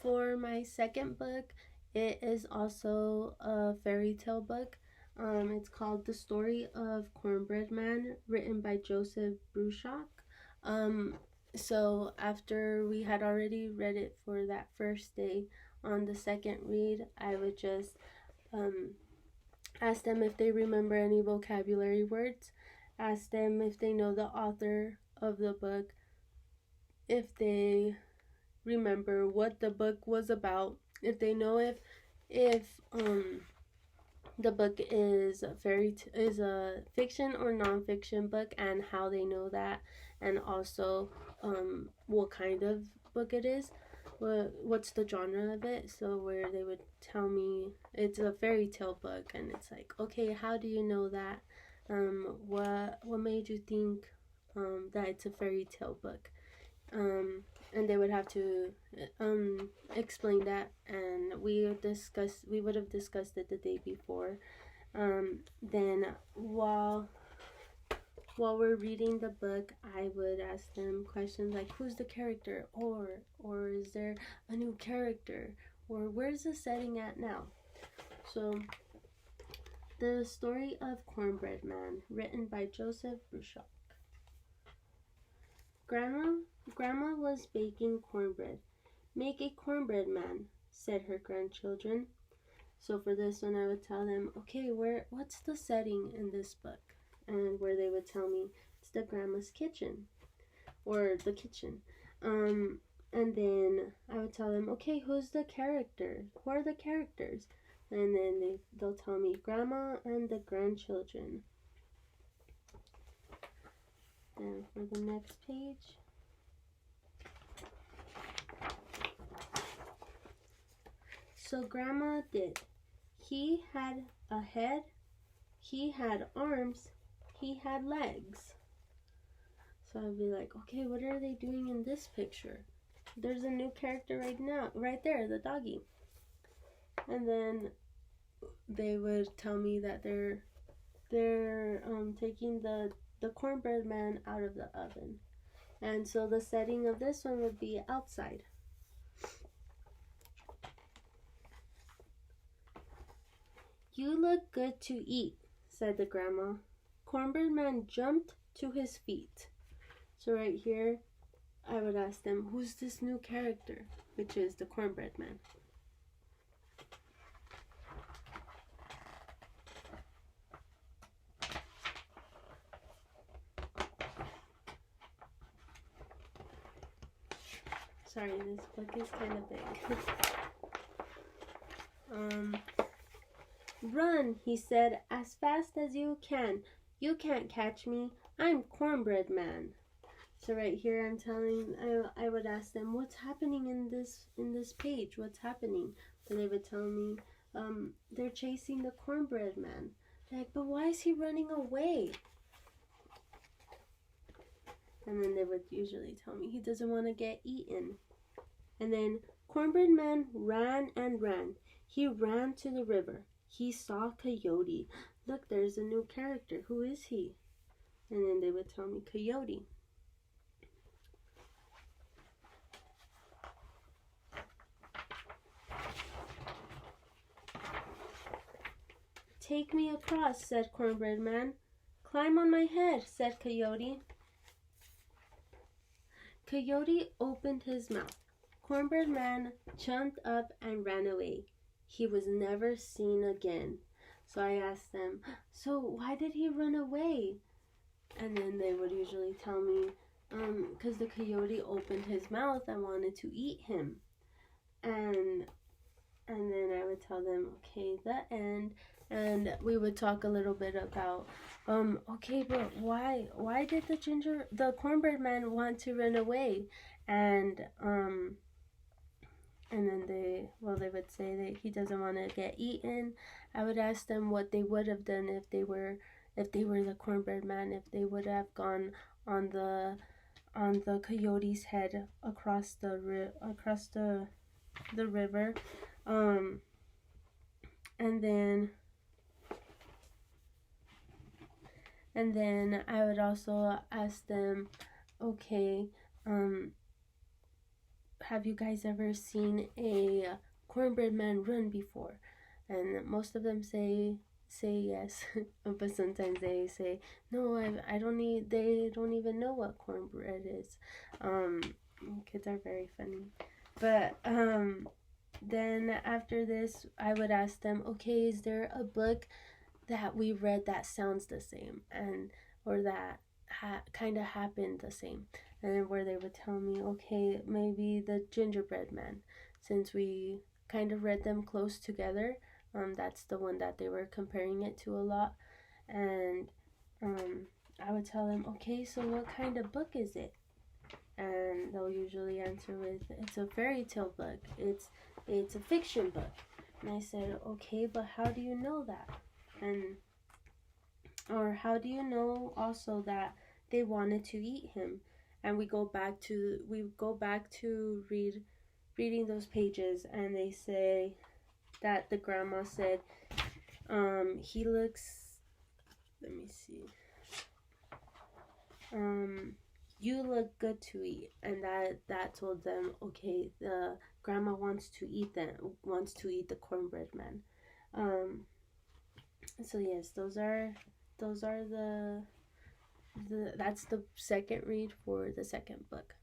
for my second book, it is also a fairy tale book. It's called The Story of Cornbread Man, written by Joseph Bruchac. Um, so after we had already read it for that first day, on the second read, I would just ask them if they remember any vocabulary words, ask them if they know the author of the book, if they remember what the book was about, if they know if the book is is a fiction or nonfiction book, and how they know that, and also what kind of book it is, what's the genre of it. So where they would tell me it's a fairy tale book, and it's like, okay, how do you know that? What made you think that it's a fairy tale book? And they would have to explain that, and we would have discussed it the day before. Then while we're reading the book, I would ask them questions like, who's the character, or is there a new character, or where's the setting at now? So The Story of Cornbread Man, written by Joseph Bruchac. Grandma was baking cornbread. Make a cornbread man, said her grandchildren. So for this one, I would tell them, okay, what's the setting in this book? And where they would tell me it's the grandma's kitchen, or the kitchen. And then I would tell them, okay, who's the character? Who are the characters? And then they'll tell me grandma and the grandchildren. And for the next page. So grandma did. He had a head, he had arms, he had legs. So I'd be like, okay, what are they doing in this picture? There's a new character right there, the doggy. And then they would tell me that they're taking the cornbread man out of the oven. And so the setting of this one would be outside. You look good to eat, said the grandma. Cornbread man jumped to his feet. So right here, I would ask them, who's this new character? Which is the cornbread man. Sorry, this book is kind of big. Run, he said, as fast as you can. You can't catch me. I'm Cornbread Man. So right here I would ask them, what's happening in this page? What's happening? And they would tell me, they're chasing the Cornbread Man. They're like, but why is he running away? And then they would usually tell me he doesn't want to get eaten. And then Cornbread Man ran and ran. He ran to the river. He saw Coyote. Look, there's a new character. Who is he? And then they would tell me Coyote. Take me across, said Cornbread Man. Climb on my head, said Coyote. Coyote opened his mouth. Cornbread Man jumped up and ran away. He was never seen again. So I asked them, so why did he run away? And then they would usually tell me, because the coyote opened his mouth and wanted to eat him. And then I would tell them, okay, the end. And we would talk a little bit about, okay, but why did the cornbread man want to run away? And then they would say that he doesn't want to get eaten. I would ask them what they would have done if they were the cornbread man, if they would have gone on the coyote's head across the river. And then I would also ask them, okay, have you guys ever seen a cornbread man run before? And most of them say yes, but sometimes they say no. I don't need. They don't even know what cornbread is. Um, Kids are very funny, but then after this, I would ask them, okay, is there a book that we read that sounds the same, and or that kind of happened the same? And then where they would tell me, okay, maybe the Gingerbread Man, since we kind of read them close together. That's the one that they were comparing it to a lot. And I would tell them, okay, so what kind of book is it? And they'll usually answer with, it's a fairy tale book. It's a fiction book. And I said, okay, but how do you know that? And or how do you know also that they wanted to eat him? And we go back to reading those pages, and they say that the grandma said, he looks, let me see, you look good to eat. And that told them, okay, the grandma wants to eat the cornbread man. So yes, those are the that's the second read for the second book.